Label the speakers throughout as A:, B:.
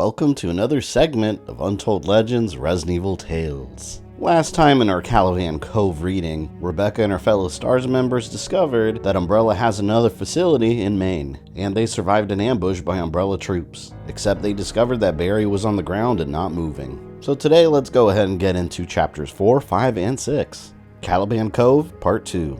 A: welcome to another segment of Untold Legends Resident Evil Tales. Last time in our Caliban Cove reading, Rebecca and her fellow S.T.A.R.S members discovered that Umbrella has another facility in Maine, and they survived an ambush by Umbrella troops, except they discovered that Barry was on the ground and not moving. So today let's go ahead and get into chapters 4, 5, and 6. Caliban Cove, Part 2.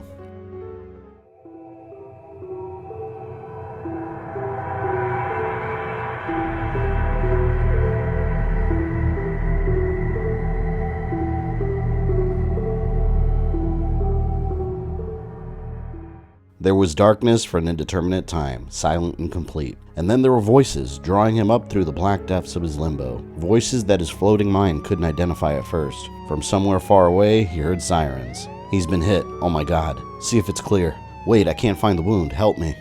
A: There was darkness for an indeterminate time, silent and complete. And then there were voices, drawing him up through the black depths of his limbo. Voices that his floating mind couldn't identify at first. From somewhere far away, he heard sirens. He's been hit. Oh my god. See if it's clear. Wait, I can't find the wound. Help me.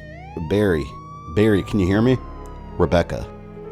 A: Barry, can you hear me? Rebecca.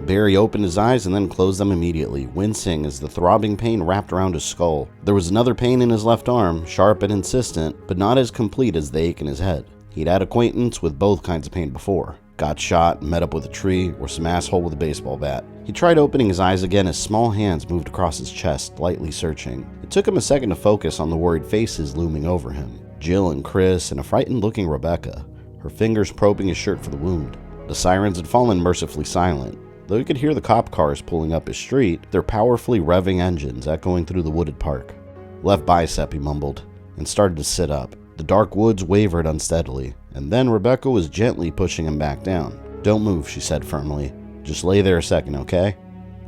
A: Barry opened his eyes and then closed them immediately, wincing as the throbbing pain wrapped around his skull. There was another pain in his left arm, sharp and insistent, but not as complete as the ache in his head. He'd had acquaintance with both kinds of pain before. Got shot, met up with a tree, or some asshole with a baseball bat. He tried opening his eyes again as small hands moved across his chest, lightly searching. It took him a second to focus on the worried faces looming over him. Jill and Chris, and a frightened-looking Rebecca, her fingers probing his shirt for the wound. The sirens had fallen mercifully silent. Though he could hear the cop cars pulling up his street, their powerfully revving engines echoing through the wooded park. Left bicep, he mumbled, and started to sit up. The dark woods wavered unsteadily, and then Rebecca was gently pushing him back down. Don't move, she said firmly. Just lay there a second, okay?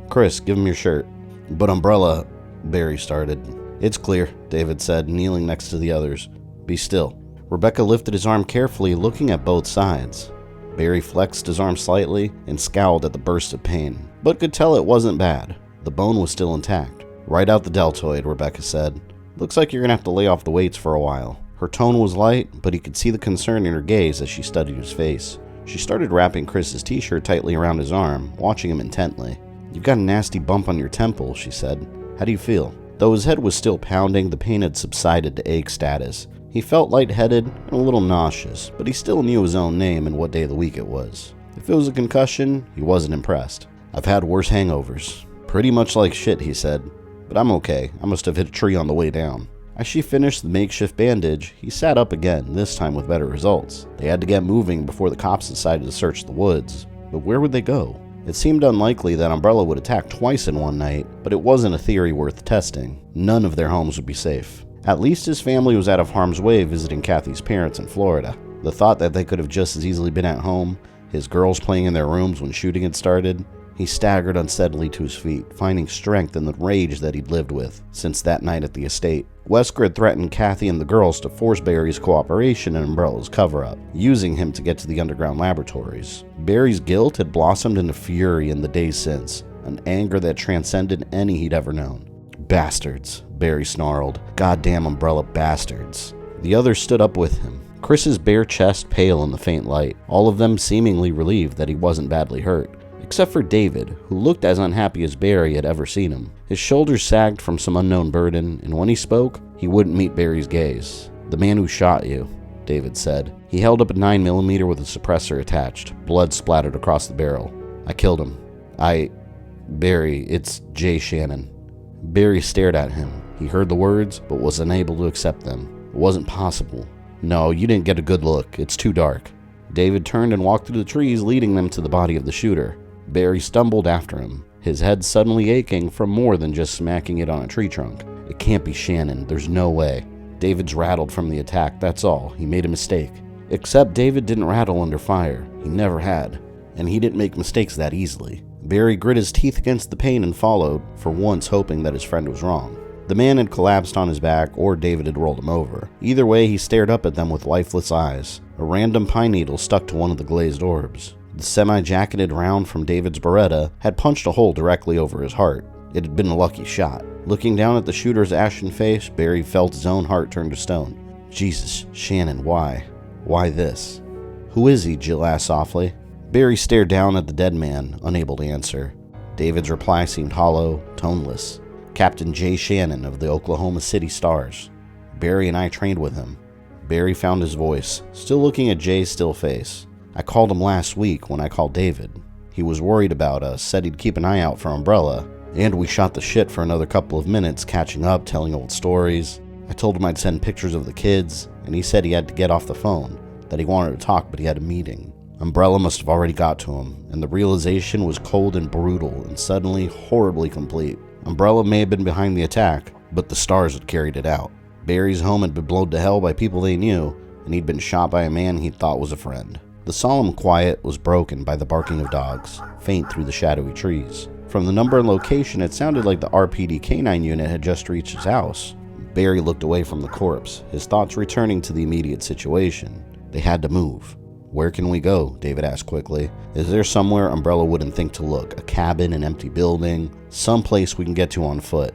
A: Chris, give him your shirt. But Umbrella, Barry started. It's clear, David said, kneeling next to the others. Be still. Rebecca lifted his arm carefully, looking at both sides. Barry flexed his arm slightly and scowled at the burst of pain, but could tell it wasn't bad. The bone was still intact. Right out the deltoid, Rebecca said. Looks like you're gonna have to lay off the weights for a while. Her tone was light, but he could see the concern in her gaze as she studied his face. She started wrapping Chris's t-shirt tightly around his arm, watching him intently. You've got a nasty bump on your temple, she said. How do you feel? Though his head was still pounding, the pain had subsided to ache status. He felt lightheaded and a little nauseous, but he still knew his own name and what day of the week it was. If it was a concussion, he wasn't impressed. I've had worse hangovers. Pretty much like shit, he said. But I'm okay. I must have hit a tree on the way down. As she finished the makeshift bandage, he sat up again, this time with better results. They had to get moving before the cops decided to search the woods. But where would they go? It seemed unlikely that Umbrella would attack twice in one night, but it wasn't a theory worth testing. None of their homes would be safe. At least his family was out of harm's way visiting Kathy's parents in Florida. The thought that they could have just as easily been at home, his girls playing in their rooms when shooting had started. He staggered unsteadily to his feet, finding strength in the rage that he'd lived with since that night at the estate. Wesker had threatened Kathy and the girls to force Barry's cooperation in Umbrella's cover-up, using him to get to the underground laboratories. Barry's guilt had blossomed into fury in the days since, an anger that transcended any he'd ever known. Bastards, Barry snarled. Goddamn Umbrella bastards. The others stood up with him, Chris's bare chest pale in the faint light, all of them seemingly relieved that he wasn't badly hurt. Except for David, who looked as unhappy as Barry had ever seen him. His shoulders sagged from some unknown burden, and when he spoke, he wouldn't meet Barry's gaze. The man who shot you, David said. He held up a 9mm with a suppressor attached. Blood splattered across the barrel. I killed him. Barry, it's Jay Shannon. Barry stared at him. He heard the words, but was unable to accept them. It wasn't possible. No, you didn't get a good look. It's too dark. David turned and walked through the trees, leading them to the body of the shooter. Barry stumbled after him, his head suddenly aching from more than just smacking it on a tree trunk. It can't be Shannon, there's no way. David's rattled from the attack, that's all. He made a mistake. Except David didn't rattle under fire. He never had. And he didn't make mistakes that easily. Barry grit his teeth against the pain and followed, for once hoping that his friend was wrong. The man had collapsed on his back, or David had rolled him over. Either way, he stared up at them with lifeless eyes. A random pine needle stuck to one of the glazed orbs. The semi-jacketed round from David's Beretta had punched a hole directly over his heart. It had been a lucky shot. Looking down at the shooter's ashen face, Barry felt his own heart turn to stone. Jesus, Shannon, why? Why this? Who is he? Jill asked softly. Barry stared down at the dead man, unable to answer. David's reply seemed hollow, toneless. Captain Jay Shannon of the Oklahoma City S.T.A.R.S. Barry and I trained with him. Barry found his voice, still looking at Jay's still face. I called him last week when I called David. He was worried about us, said he'd keep an eye out for Umbrella, and we shot the shit for another couple of minutes, catching up, telling old stories. I told him I'd send pictures of the kids, and he said he had to get off the phone, that he wanted to talk but he had a meeting. Umbrella must have already got to him, and the realization was cold and brutal and suddenly horribly complete. Umbrella may have been behind the attack, but the S.T.A.R.S had carried it out. Barry's home had been blown to hell by people they knew, and he'd been shot by a man he thought was a friend. The solemn quiet was broken by the barking of dogs, faint through the shadowy trees. From the number and location, it sounded like the RPD K9 unit had just reached his house. Barry looked away from the corpse, his thoughts returning to the immediate situation. They had to move. "Where can we go?" David asked quickly. "Is there somewhere Umbrella wouldn't think to look? A cabin, an empty building, someplace we can get to on foot?"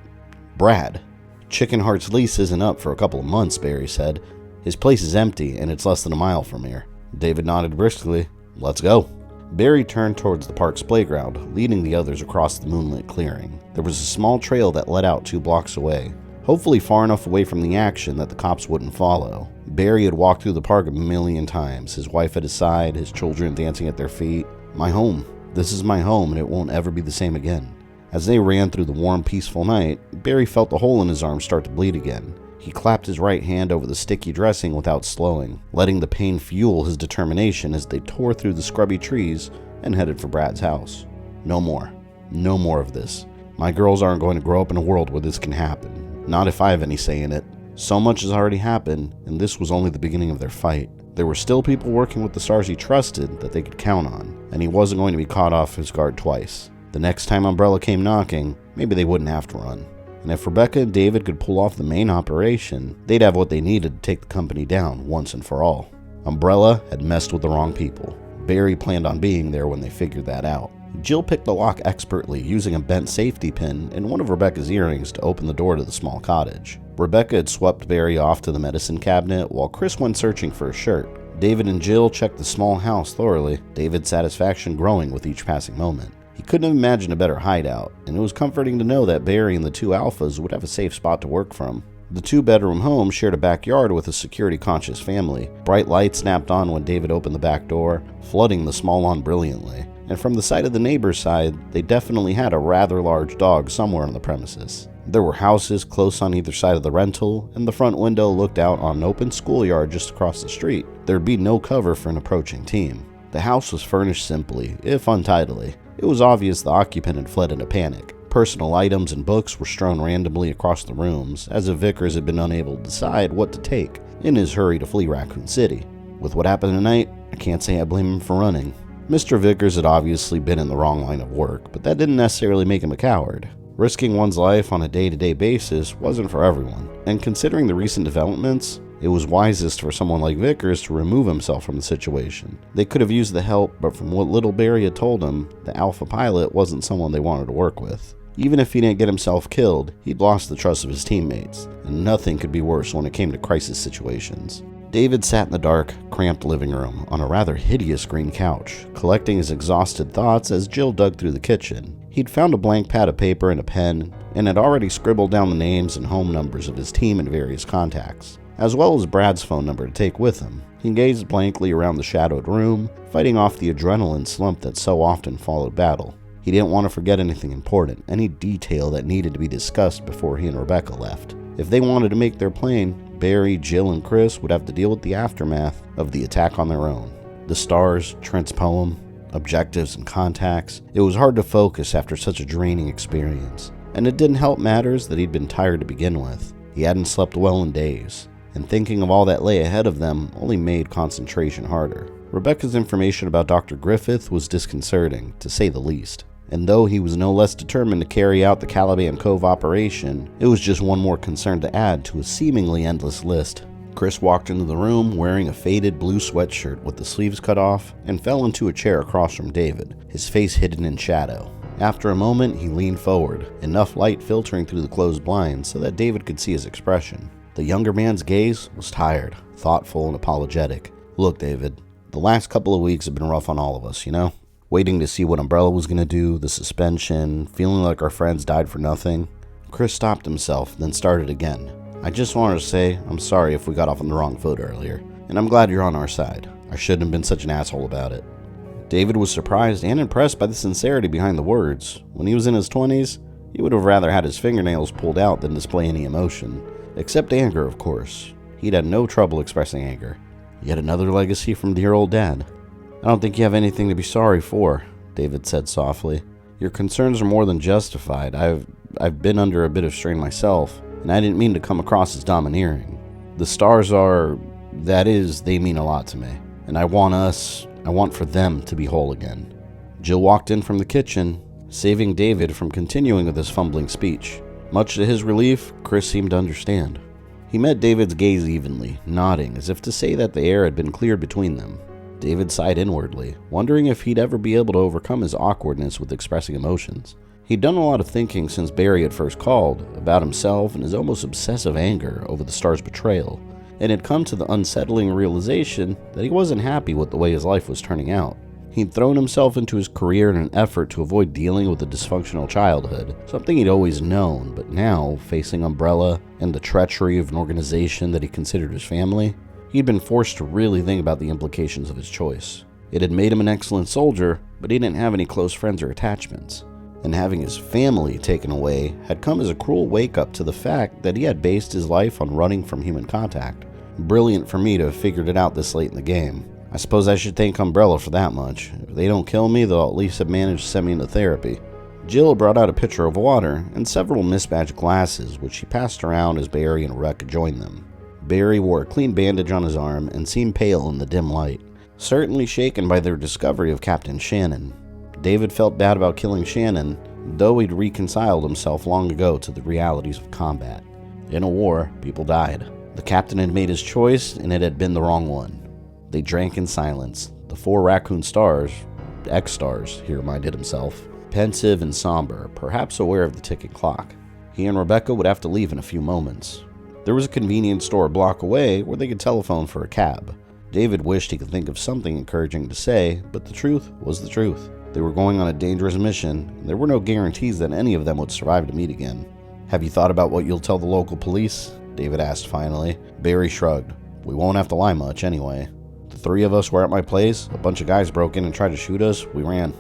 A: "Brad, Chicken Heart's lease isn't up for a couple of months," Barry said. "His place is empty, and it's less than a mile from here." David nodded briskly. "Let's go." Barry turned towards the park's playground, leading the others across the moonlit clearing. There was a small trail that led out 2 blocks away, hopefully far enough away from the action that the cops wouldn't follow. Barry had walked through the park a million times, his wife at his side, his children dancing at their feet. "My home. This is my home, and it won't ever be the same again." As they ran through the warm, peaceful night, Barry felt the hole in his arm start to bleed again. He clapped his right hand over the sticky dressing without slowing, letting the pain fuel his determination as they tore through the scrubby trees and headed for Brad's house. No more. No more of this. My girls aren't going to grow up in a world where this can happen. Not if I have any say in it. So much has already happened, and this was only the beginning of their fight. There were still people working with the S.T.A.R.S he trusted that they could count on, and he wasn't going to be caught off his guard twice. The next time Umbrella came knocking, maybe they wouldn't have to run. And if Rebecca and David could pull off the main operation, they'd have what they needed to take the company down once and for all. Umbrella had messed with the wrong people. Barry planned on being there when they figured that out. Jill picked the lock expertly, using a bent safety pin and one of Rebecca's earrings to open the door to the small cottage. Rebecca had swept Barry off to the medicine cabinet, while Chris went searching for a shirt. David and Jill checked the small house thoroughly, David's satisfaction growing with each passing moment. He couldn't have imagined a better hideout, and it was comforting to know that Barry and the 2 alphas would have a safe spot to work from. The 2-bedroom home shared a backyard with a security-conscious family. Bright lights snapped on when David opened the back door, flooding the small lawn brilliantly. And from the side of the neighbor's side, they definitely had a rather large dog somewhere on the premises. There were houses close on either side of the rental, and the front window looked out on an open schoolyard just across the street. There'd be no cover for an approaching team. The house was furnished simply, if untidily. It was obvious the occupant had fled in a panic. Personal items and books were strewn randomly across the rooms, as if Vickers had been unable to decide what to take in his hurry to flee Raccoon City. With what happened tonight, I can't say I blame him for running. Mr. Vickers had obviously been in the wrong line of work, but that didn't necessarily make him a coward. Risking one's life on a day-to-day basis wasn't for everyone, and considering the recent developments, it was wisest for someone like Vickers to remove himself from the situation. They could have used the help, but from what little Barry had told him, the Alpha pilot wasn't someone they wanted to work with. Even if he didn't get himself killed, he'd lost the trust of his teammates, and nothing could be worse when it came to crisis situations. David sat in the dark, cramped living room on a rather hideous green couch, collecting his exhausted thoughts as Jill dug through the kitchen. He'd found a blank pad of paper and a pen, and had already scribbled down the names and home numbers of his team and various contacts, as well as Brad's phone number to take with him. He gazed blankly around the shadowed room, fighting off the adrenaline slump that so often followed battle. He didn't want to forget anything important, any detail that needed to be discussed before he and Rebecca left. If they wanted to make their plane, Barry, Jill, and Chris would have to deal with the aftermath of the attack on their own. The S.T.A.R.S, Trent's poem, objectives, and contacts. It was hard to focus after such a draining experience. And it didn't help matters that he'd been tired to begin with. He hadn't slept well in days, and thinking of all that lay ahead of them only made concentration harder. Rebecca's information about Dr. Griffith was disconcerting, to say the least. And though he was no less determined to carry out the Caliban Cove operation, it was just one more concern to add to a seemingly endless list. Chris walked into the room wearing a faded blue sweatshirt with the sleeves cut off and fell into a chair across from David, his face hidden in shadow. After a moment, he leaned forward, enough light filtering through the closed blinds so that David could see his expression. The younger man's gaze was tired, thoughtful, and apologetic. "Look, David, the last couple of weeks have been rough on all of us, you know? Waiting to see what Umbrella was going to do, the suspension, feeling like our friends died for nothing." Chris stopped himself, then started again. "I just wanted to say I'm sorry if we got off on the wrong foot earlier, and I'm glad you're on our side. I shouldn't have been such an asshole about it." David was surprised and impressed by the sincerity behind the words. When he was in his 20s, he would have rather had his fingernails pulled out than display any emotion. Except anger, of course. He'd had no trouble expressing anger. Yet another legacy from dear old Dad. "I don't think you have anything to be sorry for," David said softly. "Your concerns are more than justified. I've been under a bit of strain myself, and I didn't mean to come across as domineering. The stars they mean a lot to me, and I want for them to be whole again." Jill walked in from the kitchen, saving David from continuing with his fumbling speech. Much to his relief, Chris seemed to understand. He met David's gaze evenly, nodding as if to say that the air had been cleared between them. David sighed inwardly, wondering if he'd ever be able to overcome his awkwardness with expressing emotions. He'd done a lot of thinking since Barry had first called, about himself and his almost obsessive anger over the Star's betrayal, and had come to the unsettling realization that he wasn't happy with the way his life was turning out. He'd thrown himself into his career in an effort to avoid dealing with a dysfunctional childhood, something he'd always known, but now, facing Umbrella and the treachery of an organization that he considered his family, he'd been forced to really think about the implications of his choice. It had made him an excellent soldier, but he didn't have any close friends or attachments. And having his family taken away had come as a cruel wake-up to the fact that he had based his life on running from human contact. Brilliant for me to have figured it out this late in the game. I suppose I should thank Umbrella for that much. If they don't kill me, they'll at least have managed to send me into therapy. Jill brought out a pitcher of water and several mismatched glasses, which she passed around as Barry and Rebecca joined them. Barry wore a clean bandage on his arm and seemed pale in the dim light, certainly shaken by their discovery of Captain Shannon. David felt bad about killing Shannon, though he'd reconciled himself long ago to the realities of combat. In a war, people died. The captain had made his choice, and it had been the wrong one. They drank in silence. The 4 raccoon stars, ex-stars, he reminded himself, pensive and somber, perhaps aware of the ticking clock. He and Rebecca would have to leave in a few moments. There was a convenience store a block away where they could telephone for a cab. David wished he could think of something encouraging to say, but the truth was the truth. They were going on a dangerous mission, and there were no guarantees that any of them would survive to meet again. "Have you thought about what you'll tell the local police?" David asked finally. Barry shrugged. "We won't have to lie much anyway. The 3 of us were at my place, a bunch of guys broke in and tried to shoot us, we ran.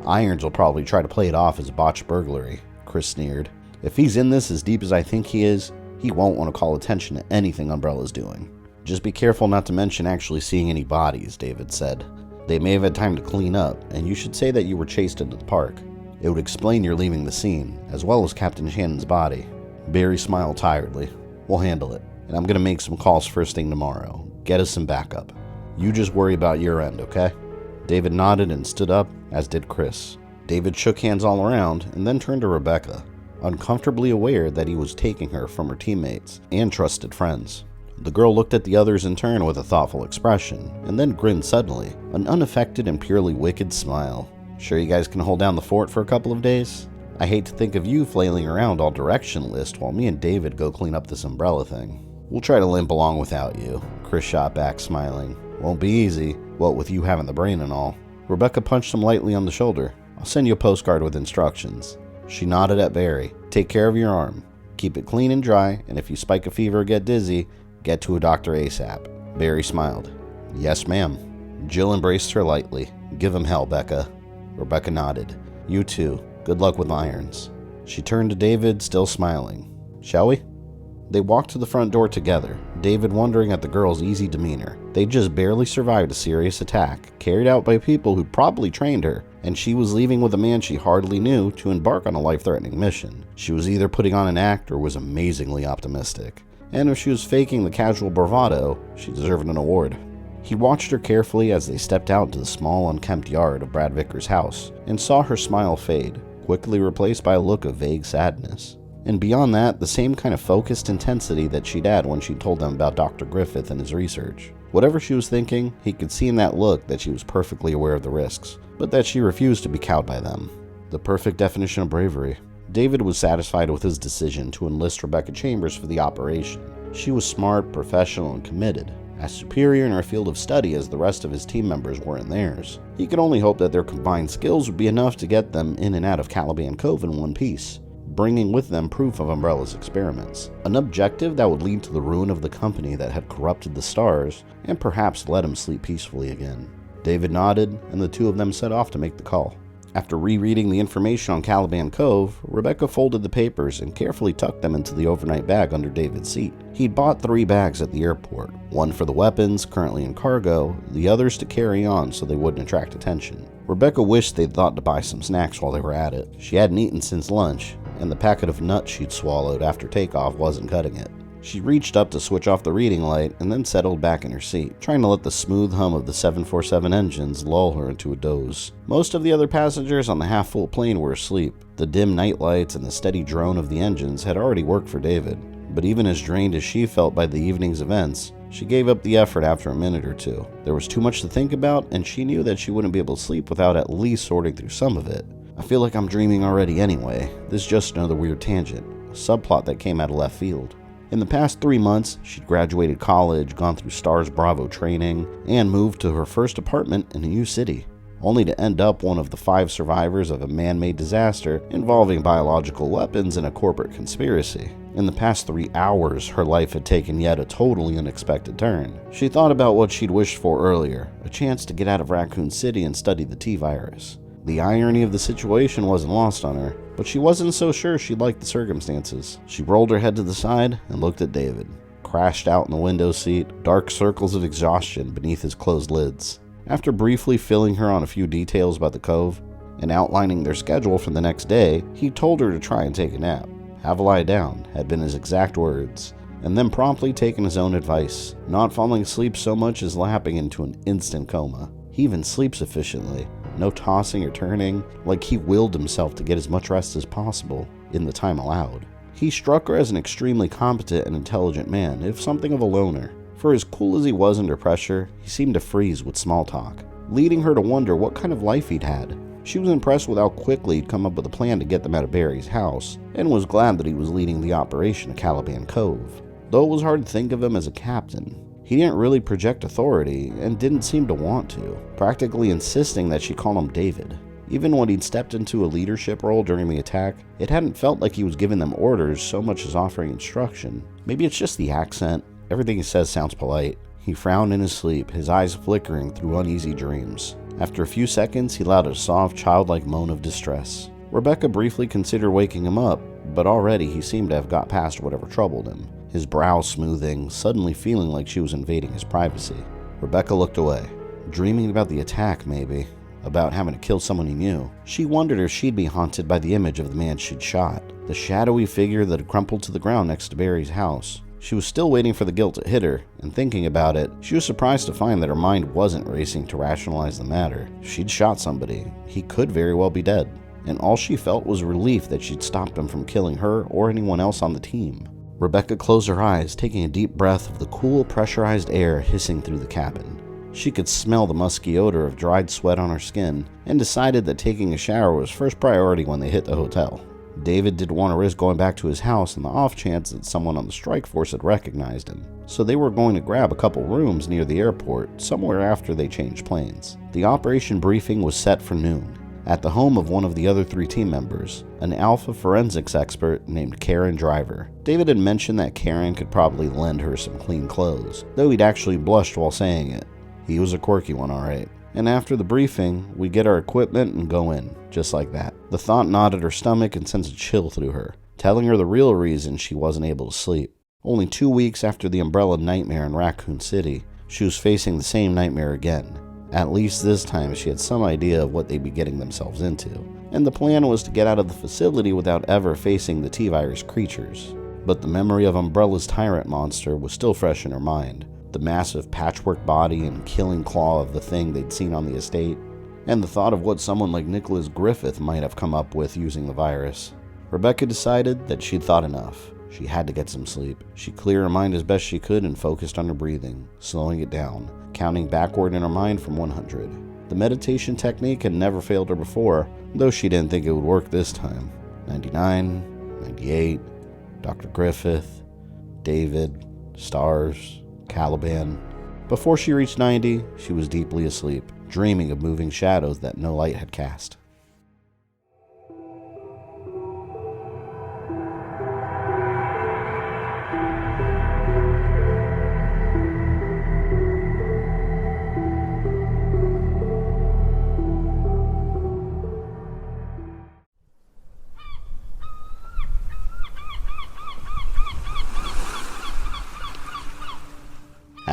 A: Irons will probably try to play it off as a botched burglary," Chris sneered. "If he's in this as deep as I think he is, he won't want to call attention to anything Umbrella's doing." "Just be careful not to mention actually seeing any bodies," David said. "They may have had time to clean up, and you should say that you were chased into the park. It would explain your leaving the scene, as well as Captain Shannon's body." Barry smiled tiredly. "We'll handle it, and I'm going to make some calls first thing tomorrow. Get us some backup. You just worry about your end, okay?" David nodded and stood up, as did Chris. David shook hands all around, and then turned to Rebecca, uncomfortably aware that he was taking her from her teammates and trusted friends. The girl looked at the others in turn with a thoughtful expression, and then grinned suddenly, an unaffected and purely wicked smile. "Sure you guys can hold down the fort for a couple of days? I hate to think of you flailing around all directionless while me and David go clean up this Umbrella thing." "We'll try to limp along without you," Chris shot back, smiling. "Won't be easy, what with you having the brain and all." Rebecca punched him lightly on the shoulder. "I'll send you a postcard with instructions." She nodded at Barry. "Take care of your arm. Keep it clean and dry, and if you spike a fever or get dizzy, get to a doctor ASAP." Barry smiled. "Yes, ma'am." Jill embraced her lightly. "Give him hell, Becca." Rebecca nodded. "You too. Good luck with irons." She turned to David, still smiling. "Shall we?" They walked to the front door together, David wondering at the girl's easy demeanor. They'd just barely survived a serious attack, carried out by people who probably trained her, and she was leaving with a man she hardly knew to embark on a life-threatening mission. She was either putting on an act or was amazingly optimistic. And if she was faking the casual bravado, she deserved an award. He watched her carefully as they stepped out into the small, unkempt yard of Brad Vickers' house, and saw her smile fade, quickly replaced by a look of vague sadness. And beyond that, the same kind of focused intensity that she'd had when she told them about Dr. Griffith and his research. Whatever she was thinking, he could see in that look that she was perfectly aware of the risks, but that she refused to be cowed by them. The perfect definition of bravery. David was satisfied with his decision to enlist Rebecca Chambers for the operation. She was smart, professional, and committed, as superior in her field of study as the rest of his team members were in theirs. He could only hope that their combined skills would be enough to get them in and out of Caliban Cove in one piece, bringing with them proof of Umbrella's experiments, an objective that would lead to the ruin of the company that had corrupted the S.T.A.R.S. and perhaps let him sleep peacefully again. David nodded, and the two of them set off to make the call. After rereading the information on Caliban Cove, Rebecca folded the papers and carefully tucked them into the overnight bag under David's seat. He'd bought 3 bags at the airport, one for the weapons currently in cargo, the others to carry on so they wouldn't attract attention. Rebecca wished they'd thought to buy some snacks while they were at it. She hadn't eaten since lunch, and the packet of nuts she'd swallowed after takeoff wasn't cutting it. She reached up to switch off the reading light and then settled back in her seat, trying to let the smooth hum of the 747 engines lull her into a doze. Most of the other passengers on the half-full plane were asleep. The dim night lights and the steady drone of the engines had already worked for David, but even as drained as she felt by the evening's events, she gave up the effort after a minute or two. There was too much to think about, and she knew that she wouldn't be able to sleep without at least sorting through some of it. I feel like I'm dreaming already anyway. This is just another weird tangent, a subplot that came out of left field. In the past 3 months, she'd graduated college, gone through S.T.A.R.S Bravo training, and moved to her first apartment in a new city, only to end up one of the 5 survivors of a man-made disaster involving biological weapons and a corporate conspiracy. In the past 3 hours, her life had taken yet a totally unexpected turn. She thought about what she'd wished for earlier, a chance to get out of Raccoon City and study the T-virus. The irony of the situation wasn't lost on her, but she wasn't so sure she liked the circumstances. She rolled her head to the side and looked at David, crashed out in the window seat, dark circles of exhaustion beneath his closed lids. After briefly filling her on a few details about the cove and outlining their schedule for the next day, he told her to try and take a nap. Have a lie down had been his exact words, and then promptly taken his own advice, not falling asleep so much as lapping into an instant coma. He even sleeps efficiently. No tossing or turning, like he willed himself to get as much rest as possible in the time allowed. He struck her as an extremely competent and intelligent man, if something of a loner. For as cool as he was under pressure, he seemed to freeze with small talk, leading her to wonder what kind of life he'd had. She was impressed with how quickly he'd come up with a plan to get them out of Barry's house, and was glad that he was leading the operation at Caliban Cove. Though it was hard to think of him as a captain, he didn't really project authority, and didn't seem to want to, practically insisting that she call him David. Even when he'd stepped into a leadership role during the attack, it hadn't felt like he was giving them orders so much as offering instruction. Maybe it's just the accent. Everything he says sounds polite. He frowned in his sleep, his eyes flickering through uneasy dreams. After a few seconds, he allowed a soft, childlike moan of distress. Rebecca briefly considered waking him up, but already he seemed to have got past whatever troubled him, his brow smoothing, suddenly feeling like she was invading his privacy. Rebecca looked away, dreaming about the attack maybe, about having to kill someone he knew. She wondered if she'd be haunted by the image of the man she'd shot, the shadowy figure that had crumpled to the ground next to Barry's house. She was still waiting for the guilt to hit her, and thinking about it, she was surprised to find that her mind wasn't racing to rationalize the matter. She'd shot somebody. He could very well be dead, and all she felt was relief that she'd stopped him from killing her or anyone else on the team. Rebecca closed her eyes, taking a deep breath of the cool, pressurized air hissing through the cabin. She could smell the musky odor of dried sweat on her skin, and decided that taking a shower was first priority when they hit the hotel. David didn't want to risk going back to his house on the off chance that someone on the strike force had recognized him, so they were going to grab a couple rooms near the airport, somewhere after they changed planes. The operation briefing was set for noon, at the home of one of the other 3 team members, an alpha forensics expert named Karen Driver. David had mentioned that Karen could probably lend her some clean clothes, though he'd actually blushed while saying it. He was a quirky one, alright. And after the briefing, we get our equipment and go in, just like that. The thought gnawed at her stomach and sent a chill through her, telling her the real reason she wasn't able to sleep. Only 2 weeks after the umbrella nightmare in Raccoon City, she was facing the same nightmare again. At least this time she had some idea of what they'd be getting themselves into, and the plan was to get out of the facility without ever facing the T-virus creatures. But the memory of Umbrella's tyrant monster was still fresh in her mind. The massive patchwork body and killing claw of the thing they'd seen on the estate, and the thought of what someone like Nicholas Griffith might have come up with using the virus. Rebecca decided that she'd thought enough. She had to get some sleep. She cleared her mind as best she could and focused on her breathing, slowing it down, counting backward in her mind from 100. The meditation technique had never failed her before, though she didn't think it would work this time. 99, 98, Dr. Griffith, David, S.T.A.R.S, Caliban. Before she reached 90, she was deeply asleep, dreaming of moving shadows that no light had cast.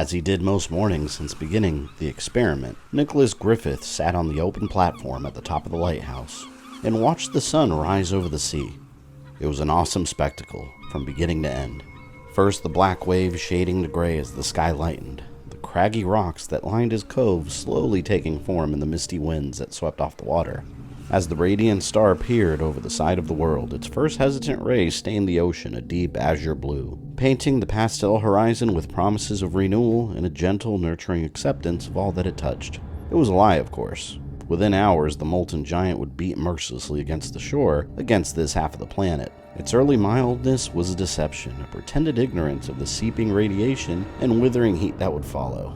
A: As he did most mornings since beginning the experiment, Nicholas Griffith sat on the open platform at the top of the lighthouse and watched the sun rise over the sea. It was an awesome spectacle from beginning to end. First, the black waves shading to gray as the sky lightened, the craggy rocks that lined his cove slowly taking form in the misty winds that swept off the water. As the radiant star peered over the side of the world, its first hesitant rays stained the ocean a deep azure blue, painting the pastel horizon with promises of renewal and a gentle, nurturing acceptance of all that it touched. It was a lie, of course. Within hours, the molten giant would beat mercilessly against the shore, against this half of the planet. Its early mildness was a deception, a pretended ignorance of the seeping radiation and withering heat that would follow.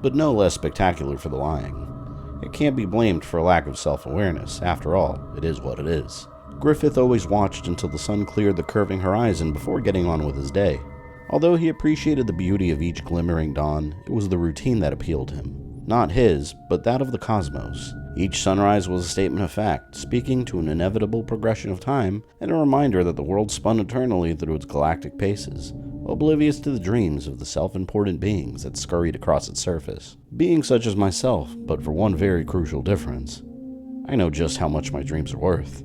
A: But no less spectacular for the lying. It can't be blamed for a lack of self-awareness. After all, it is what it is. Griffith always watched until the sun cleared the curving horizon before getting on with his day. Although he appreciated the beauty of each glimmering dawn, it was the routine that appealed him. Not his, but that of the cosmos. Each sunrise was a statement of fact, speaking to an inevitable progression of time and a reminder that the world spun eternally through its galactic paces, oblivious to the dreams of the self-important beings that scurried across its surface. Beings such as myself, but for one very crucial difference. I know just how much my dreams are worth.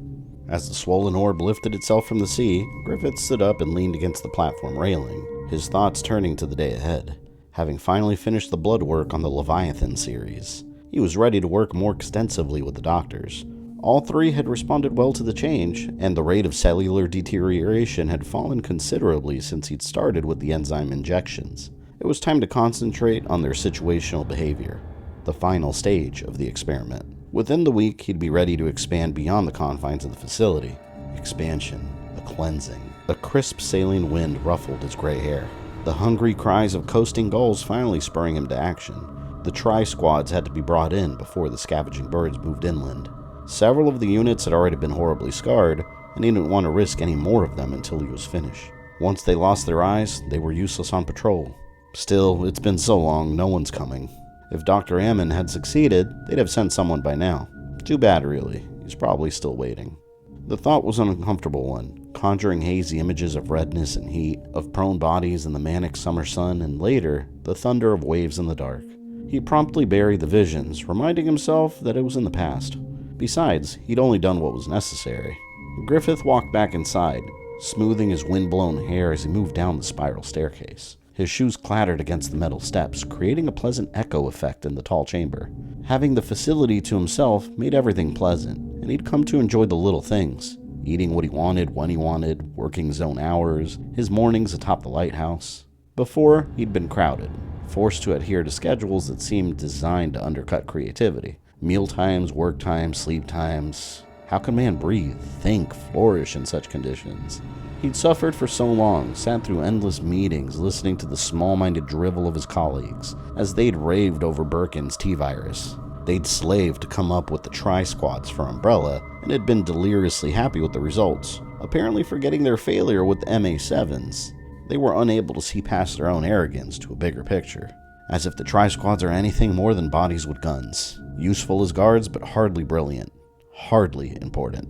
A: As the swollen orb lifted itself from the sea, Griffith stood up and leaned against the platform railing, his thoughts turning to the day ahead. Having finally finished the blood work on the Leviathan series, he was ready to work more extensively with the doctors. All three had responded well to the change, and the rate of cellular deterioration had fallen considerably since he'd started with the enzyme injections. It was time to concentrate on their situational behavior, the final stage of the experiment. Within the week, he'd be ready to expand beyond the confines of the facility. Expansion, a cleansing. A crisp sailing wind ruffled his gray hair, the hungry cries of coasting gulls finally spurring him to action. The tri-squads had to be brought in before the scavenging birds moved inland. Several of the units had already been horribly scarred, and he didn't want to risk any more of them until he was finished. Once they lost their eyes, they were useless on patrol. Still, it's been so long, no one's coming. If Dr. Ammon had succeeded, they'd have sent someone by now. Too bad, really. He's probably still waiting. The thought was an uncomfortable one, conjuring hazy images of redness and heat, of prone bodies in the manic summer sun, and later, the thunder of waves in the dark. He promptly buried the visions, reminding himself that it was in the past. Besides, he'd only done what was necessary. Griffith walked back inside, smoothing his wind-blown hair as he moved down the spiral staircase. His shoes clattered against the metal steps, creating a pleasant echo effect in the tall chamber. Having the facility to himself made everything pleasant, and he'd come to enjoy the little things. Eating what he wanted when he wanted, working his own hours, his mornings atop the lighthouse. Before, he'd been crowded, forced to adhere to schedules that seemed designed to undercut creativity. Meal times, work times, sleep times. How can man breathe, think, flourish in such conditions? He'd suffered for so long, sat through endless meetings, listening to the small-minded drivel of his colleagues, as they'd raved over Birkin's T-virus. They'd slaved to come up with the tri-squads for Umbrella, and had been deliriously happy with the results, apparently forgetting their failure with the MA7s. They were unable to see past their own arrogance to a bigger picture. As if the tri-squads are anything more than bodies with guns. Useful as guards, but hardly brilliant. Hardly important.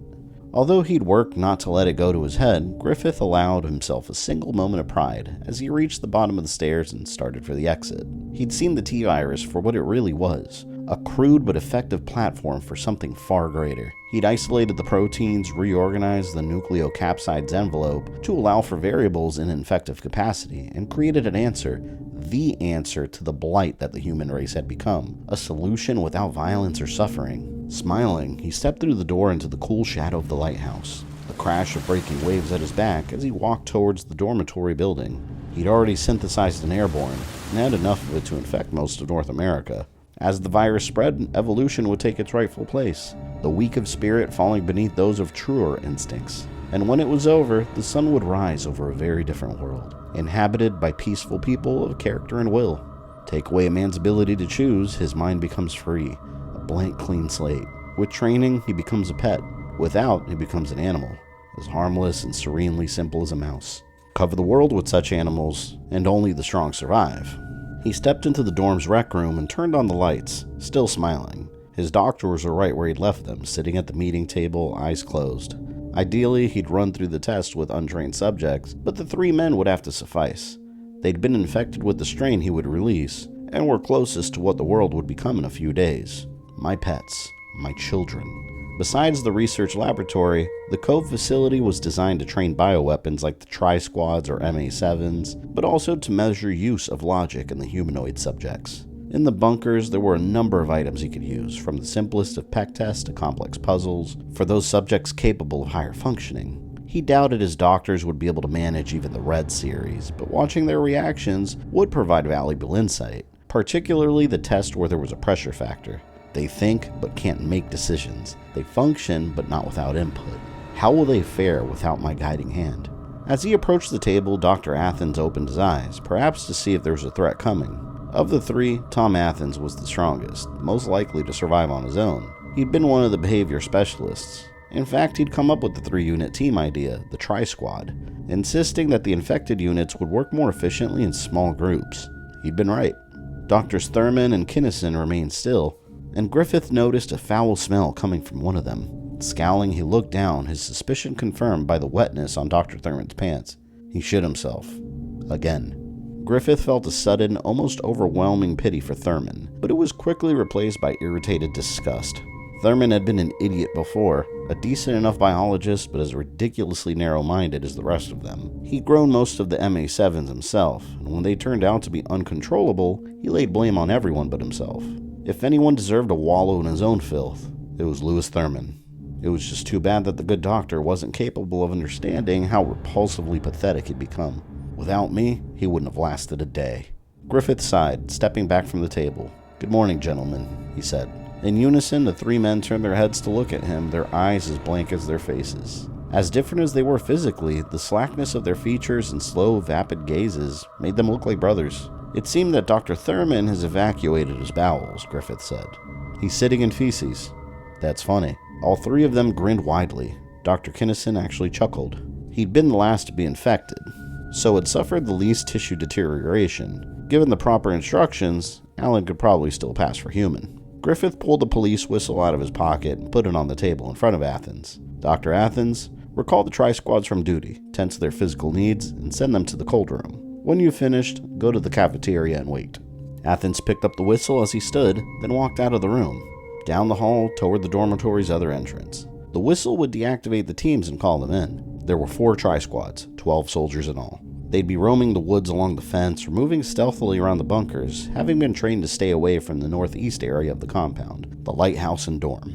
A: Although he'd worked not to let it go to his head, Griffith allowed himself a single moment of pride as he reached the bottom of the stairs and started for the exit. He'd seen the T-virus for what it really was, a crude but effective platform for something far greater. He'd isolated the proteins, reorganized the nucleocapside's envelope to allow for variables in infective capacity, and created an answer, the answer to the blight that the human race had become, a solution without violence or suffering. Smiling, he stepped through the door into the cool shadow of the lighthouse, the crash of breaking waves at his back as he walked towards the dormitory building. He'd already synthesized an airborne, and had enough of it to infect most of North America. As the virus spread, evolution would take its rightful place, the weak of spirit falling beneath those of truer instincts. And when it was over, the sun would rise over a very different world, inhabited by peaceful people of character and will. Take away a man's ability to choose, his mind becomes free, a blank, clean slate. With training, he becomes a pet. Without, he becomes an animal, as harmless and serenely simple as a mouse. Cover the world with such animals, and only the strong survive. He stepped into the dorm's rec room and turned on the lights, still smiling. His doctors were right where he'd left them, sitting at the meeting table, eyes closed. Ideally, he'd run through the test with untrained subjects, but the three men would have to suffice. They'd been infected with the strain he would release, and were closest to what the world would become in a few days. My pets, my children. Besides the research laboratory, the Cove facility was designed to train bioweapons like the Tri-Squads or MA7s, but also to measure use of logic in the humanoid subjects. In the bunkers, there were a number of items he could use, from the simplest of peck tests to complex puzzles, for those subjects capable of higher functioning. He doubted his doctors would be able to manage even the Red series, but watching their reactions would provide valuable insight, particularly the test where there was a pressure factor. They think, but can't make decisions. They function, but not without input. How will they fare without my guiding hand? As he approached the table, Dr. Athens opened his eyes, perhaps to see if there was a threat coming. Of the three, Tom Athens was the strongest, most likely to survive on his own. He'd been one of the behavior specialists. In fact, he'd come up with the 3-unit team idea, the Tri-Squad, insisting that the infected units would work more efficiently in small groups. He'd been right. Doctors Thurman and Kinnison remained still, and Griffith noticed a foul smell coming from one of them. Scowling, he looked down, his suspicion confirmed by the wetness on Dr. Thurman's pants. He shit himself. Again. Griffith felt a sudden, almost overwhelming pity for Thurman, but it was quickly replaced by irritated disgust. Thurman had been an idiot before, a decent enough biologist, but as ridiculously narrow-minded as the rest of them. He'd grown most of the MA7s himself, and when they turned out to be uncontrollable, he laid blame on everyone but himself. If anyone deserved to wallow in his own filth, it was Louis Thurman. It was just too bad that the good doctor wasn't capable of understanding how repulsively pathetic he'd become. Without me, he wouldn't have lasted a day. Griffith sighed, stepping back from the table. "Good morning, gentlemen," he said. In unison, the three men turned their heads to look at him, their eyes as blank as their faces. As different as they were physically, the slackness of their features and slow, vapid gazes made them look like brothers. "It seemed that Dr. Thurman has evacuated his bowels," Griffith said. "He's sitting in feces." "That's funny." All three of them grinned widely. Dr. Kinnison actually chuckled. He'd been the last to be infected, so had suffered the least tissue deterioration. Given the proper instructions, Alan could probably still pass for human. Griffith pulled a police whistle out of his pocket and put it on the table in front of Athens. "Dr. Athens, recall the Tri-Squads from duty, tend to their physical needs, and send them to the cold room. When you've finished, go to the cafeteria and wait." Athens picked up the whistle as he stood, then walked out of the room, down the hall toward the dormitory's other entrance. The whistle would deactivate the teams and call them in. There were 4 Tri-Squads, 12 soldiers in all. They'd be roaming the woods along the fence or moving stealthily around the bunkers, having been trained to stay away from the northeast area of the compound, the lighthouse and dorm.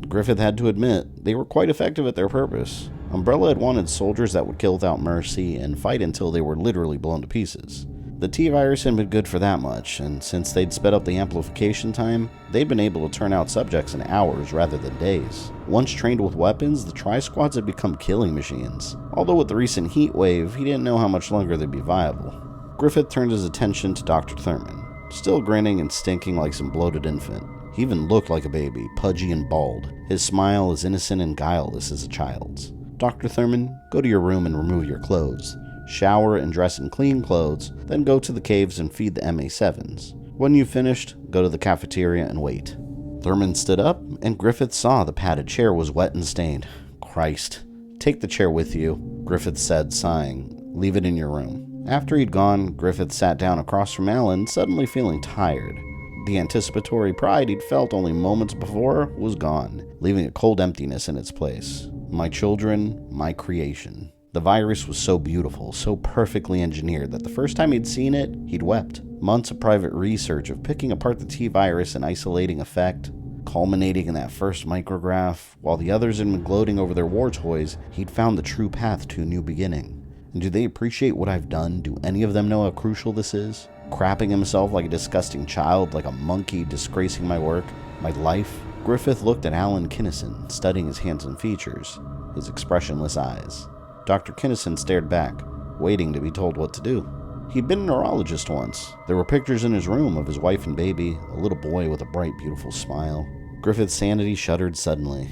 A: Griffith had to admit, they were quite effective at their purpose. Umbrella had wanted soldiers that would kill without mercy and fight until they were literally blown to pieces. The T-virus had been good for that much, and since they'd sped up the amplification time, they'd been able to turn out subjects in hours rather than days. Once trained with weapons, the Tri-Squads had become killing machines. Although with the recent heat wave, he didn't know how much longer they'd be viable. Griffith turned his attention to Dr. Thurman, still grinning and stinking like some bloated infant. He even looked like a baby, pudgy and bald, his smile as innocent and guileless as a child's. "Dr. Thurman, go to your room and remove your clothes. Shower and dress in clean clothes, then go to the caves and feed the MA7s. When you've finished, go to the cafeteria and wait." Thurman stood up, and Griffith saw the padded chair was wet and stained. "Christ. Take the chair with you," Griffith said, sighing. "Leave it in your room." After he'd gone, Griffith sat down across from Alan, suddenly feeling tired. The anticipatory pride he'd felt only moments before was gone, leaving a cold emptiness in its place. My children, my creation. The virus was so beautiful, so perfectly engineered that the first time he'd seen it, he'd wept. Months of private research of picking apart the T-virus and isolating effect, culminating in that first micrograph. While the others had been gloating over their war toys, he'd found the true path to a new beginning. And do they appreciate what I've done? Do any of them know how crucial this is? Crapping himself like a disgusting child, like a monkey disgracing my work, my life? Griffith looked at Alan Kinnison, studying his handsome features, his expressionless eyes. Dr. Kinnison stared back, waiting to be told what to do. He'd been a neurologist once. There were pictures in his room of his wife and baby, a little boy with a bright, beautiful smile. Griffith's sanity shuddered suddenly.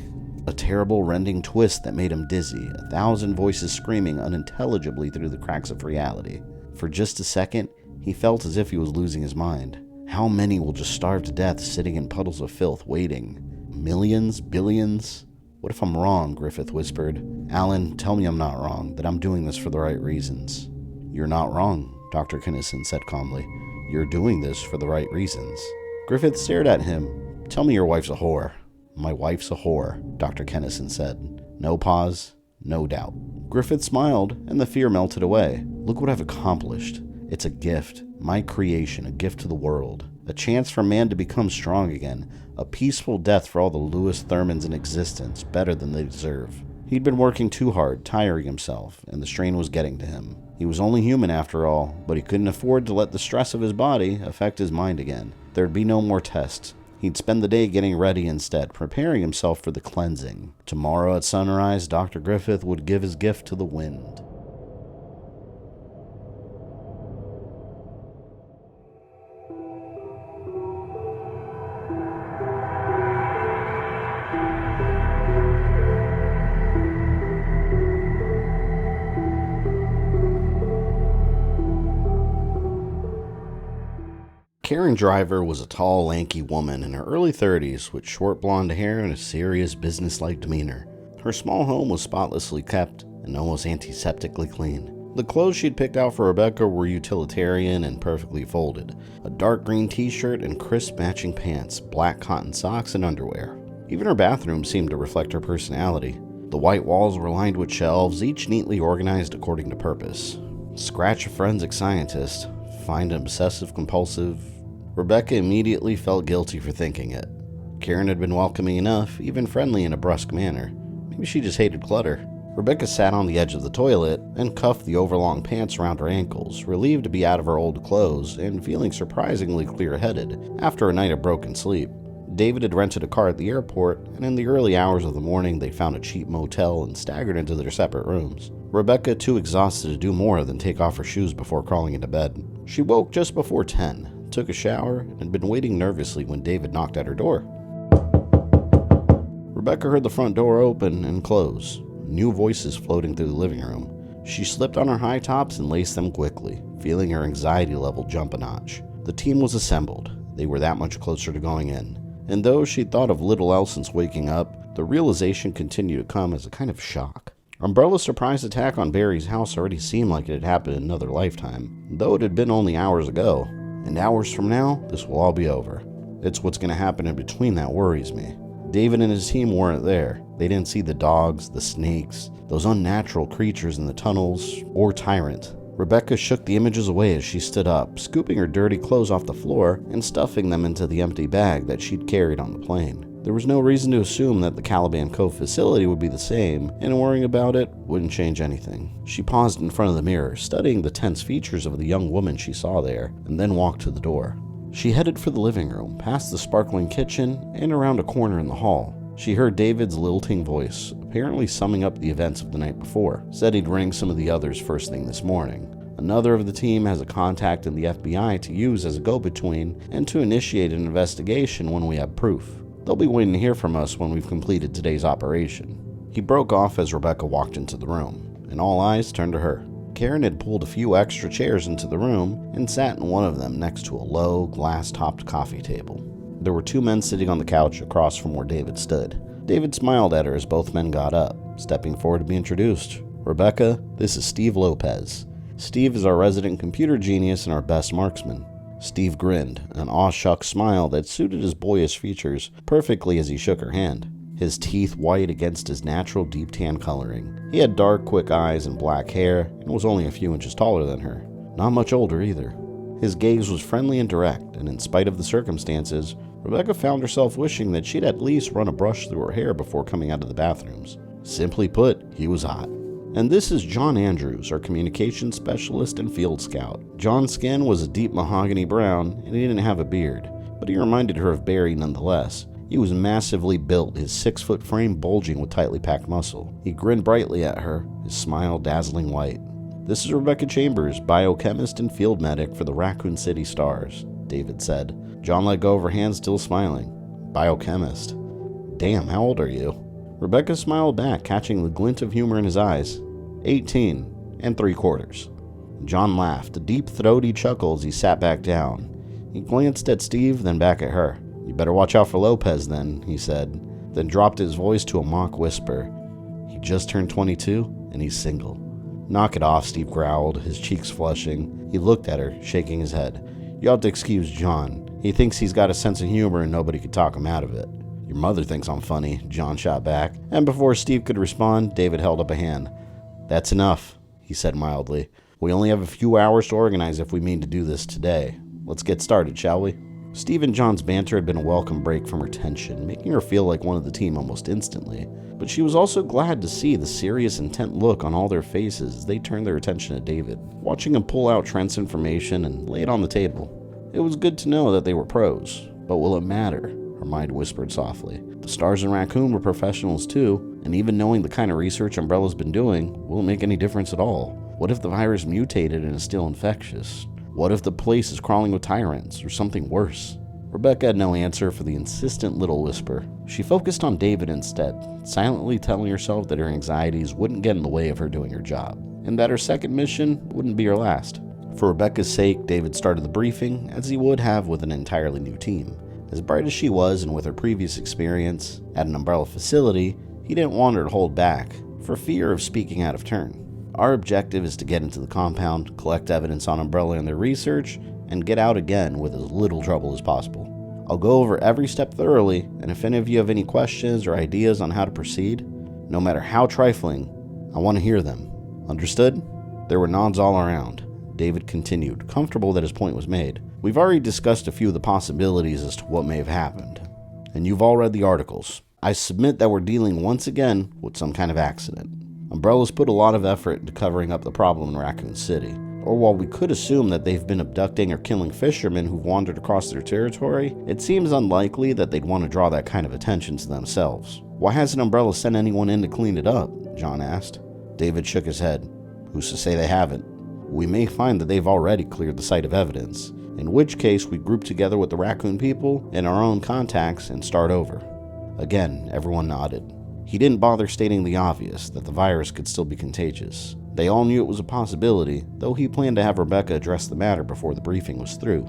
A: A terrible, rending twist that made him dizzy, 1,000 voices screaming unintelligibly through the cracks of reality. For just a second, he felt as if he was losing his mind. How many will just starve to death sitting in puddles of filth, waiting? Millions? Billions? "What if I'm wrong?" Griffith whispered. "Alan, tell me I'm not wrong, that I'm doing this for the right reasons." "You're not wrong," Dr. Kinnison said calmly. You're doing this for the right reasons. Griffith stared at him. Tell me your wife's a whore. My wife's a whore, Dr. Kinnison said. No pause, no doubt. Griffith smiled, and the fear melted away. Look what I've accomplished. It's a gift. My creation, a gift to the world. A chance for man to become strong again. A peaceful death for all the Lewis Thurmans in existence, better than they deserve. He'd been working too hard, tiring himself, and the strain was getting to him. He was only human after all, but he couldn't afford to let the stress of his body affect his mind again. There'd be no more tests. He'd spend the day getting ready instead, preparing himself for the cleansing. Tomorrow at sunrise, Dr. Griffith would give his gift to the wind. Karen Driver was a tall, lanky woman in her early 30s with short blonde hair and a serious, businesslike demeanor. Her small home was spotlessly kept and almost antiseptically clean. The clothes she'd picked out for Rebecca were utilitarian and perfectly folded. A dark green t-shirt and crisp matching pants, black cotton socks, and underwear. Even her bathroom seemed to reflect her personality. The white walls were lined with shelves, each neatly organized according to purpose. Scratch a forensic scientist, find an obsessive-compulsive. Rebecca immediately felt guilty for thinking it. Karen had been welcoming enough, even friendly in a brusque manner. Maybe she just hated clutter. Rebecca sat on the edge of the toilet and cuffed the overlong pants around her ankles, relieved to be out of her old clothes and feeling surprisingly clear-headed after a night of broken sleep. David had rented a car at the airport, and in the early hours of the morning they found a cheap motel and staggered into their separate rooms. Rebecca, too exhausted to do more than take off her shoes before crawling into bed. She woke just before 10. Took a shower, and had been waiting nervously when David knocked at her door. Rebecca heard the front door open and close, new voices floating through the living room. She slipped on her high tops and laced them quickly, feeling her anxiety level jump a notch. The team was assembled. They were that much closer to going in. And though she'd thought of little else since waking up, the realization continued to come as a kind of shock. Umbrella's surprise attack on Barry's house already seemed like it had happened in another lifetime, though it had been only hours ago. And hours from now, this will all be over. It's what's going to happen in between that worries me. David and his team weren't there. They didn't see the dogs, the snakes, those unnatural creatures in the tunnels, or Tyrant. Rebecca shook the images away as she stood up, scooping her dirty clothes off the floor and stuffing them into the empty bag that she'd carried on the plane. There was no reason to assume that the Caliban Cove facility would be the same, and worrying about it wouldn't change anything. She paused in front of the mirror, studying the tense features of the young woman she saw there, and then walked to the door. She headed for the living room, past the sparkling kitchen, and around a corner in the hall. She heard David's lilting voice, apparently summing up the events of the night before. Said he'd ring some of the others first thing this morning. Another of the team has a contact in the FBI to use as a go-between and to initiate an investigation when we have proof. They'll be waiting to hear from us when we've completed today's operation. He broke off as Rebecca walked into the room, and all eyes turned to her. Karen had pulled a few extra chairs into the room and sat in one of them next to a low, glass-topped coffee table. There were two men sitting on the couch across from where David stood. David smiled at her as both men got up, stepping forward to be introduced. Rebecca, this is Steve Lopez. Steve is our resident computer genius and our best marksman. Steve grinned, an aw-shuck smile that suited his boyish features perfectly as he shook her hand, his teeth white against his natural deep tan coloring. He had dark, quick eyes and black hair, and was only a few inches taller than her. Not much older either. His gaze was friendly and direct, and in spite of the circumstances, Rebecca found herself wishing that she'd at least run a brush through her hair before coming out of the bathrooms. Simply put, he was hot. And this is John Andrews, our communications specialist and field scout. John's skin was a deep mahogany brown, and he didn't have a beard, but he reminded her of Barry nonetheless. He was massively built, his 6-foot frame bulging with tightly packed muscle. He grinned brightly at her, his smile dazzling white. This is Rebecca Chambers, biochemist and field medic for the Raccoon City S.T.A.R.S, David said. John let go of her hand, still smiling. Biochemist. Damn, how old are you? Rebecca smiled back, catching the glint of humor in his eyes. 18 3/4. John laughed, a deep, throaty chuckle as he sat back down. He glanced at Steve, then back at her. You better watch out for Lopez, then, he said, then dropped his voice to a mock whisper. He just turned 22, and he's single. "Knock it off," Steve growled, his cheeks flushing. He looked at her, shaking his head. "You ought to excuse John. He thinks he's got a sense of humor and nobody could talk him out of it." "Your mother thinks I'm funny," John shot back, and before Steve could respond, David held up a hand. "That's enough," he said mildly. "We only have a few hours to organize if we mean to do this today. Let's get started, shall we?" Steve and John's banter had been a welcome break from her tension, making her feel like one of the team almost instantly. But she was also glad to see the serious, intent look on all their faces as they turned their attention to David, watching him pull out Trent's information and lay it on the table. It was good to know that they were pros, but will it matter? Her mind whispered softly. The Stars and Raccoon were professionals too, and even knowing the kind of research Umbrella's been doing won't make any difference at all. What if the virus mutated and is still infectious? What if the place is crawling with tyrants, or something worse? Rebecca had no answer for the insistent little whisper. She focused on David instead, silently telling herself that her anxieties wouldn't get in the way of her doing her job, and that her second mission wouldn't be her last. For Rebecca's sake, David started the briefing, as he would have with an entirely new team. As bright as she was, and with her previous experience at an Umbrella facility, he didn't want her to hold back, for fear of speaking out of turn. "Our objective is to get into the compound, collect evidence on Umbrella and their research, and get out again with as little trouble as possible. I'll go over every step thoroughly, and if any of you have any questions or ideas on how to proceed, no matter how trifling, I want to hear them. Understood?" There were nods all around. David continued, comfortable that his point was made. "We've already discussed a few of the possibilities as to what may have happened, and you've all read the articles. I submit that we're dealing once again with some kind of accident. Umbrella's put a lot of effort into covering up the problem in Raccoon City. Or while we could assume that they've been abducting or killing fishermen who've wandered across their territory, it seems unlikely that they'd want to draw that kind of attention to themselves. Why hasn't Umbrella sent anyone in to clean it up?" John asked. David shook his head. "Who's to say they haven't? We may find that they've already cleared the site of evidence, in which case we group together with the Raccoon people and our own contacts and start over." Again, everyone nodded. He didn't bother stating the obvious, that the virus could still be contagious. They all knew it was a possibility, though he planned to have Rebecca address the matter before the briefing was through.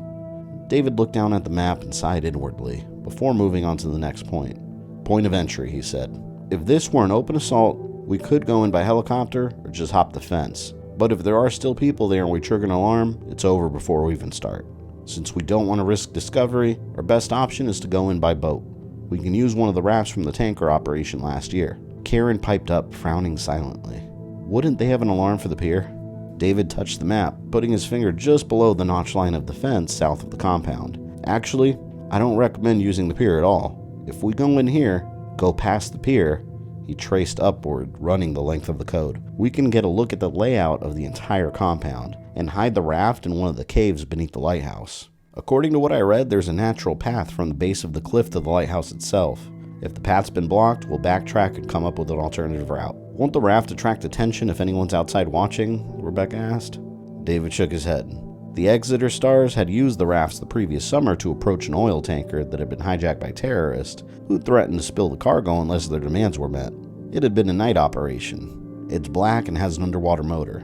A: David looked down at the map and sighed inwardly, before moving on to the next point. "Point of entry," he said. "If this were an open assault, we could go in by helicopter or just hop the fence. But if there are still people there and we trigger an alarm, it's over before we even start. Since we don't want to risk discovery, our best option is to go in by boat. We can use one of the rafts from the tanker operation last year." Karen piped up, frowning silently. "Wouldn't they have an alarm for the pier?" David touched the map, putting his finger just below the notch line of the fence south of the compound. "Actually, I don't recommend using the pier at all. If we go in here, go past the pier," he traced upward, running the length of the code, "we can get a look at the layout of the entire compound, and hide the raft in one of the caves beneath the lighthouse. According to what I read, there's a natural path from the base of the cliff to the lighthouse itself. If the path's been blocked, we'll backtrack and come up with an alternative route." "Won't the raft attract attention if anyone's outside watching?" Rebecca asked. David shook his head. The Exeter Stars had used the rafts the previous summer to approach an oil tanker that had been hijacked by terrorists who threatened to spill the cargo unless their demands were met. It had been a night operation. It's black and has an underwater motor.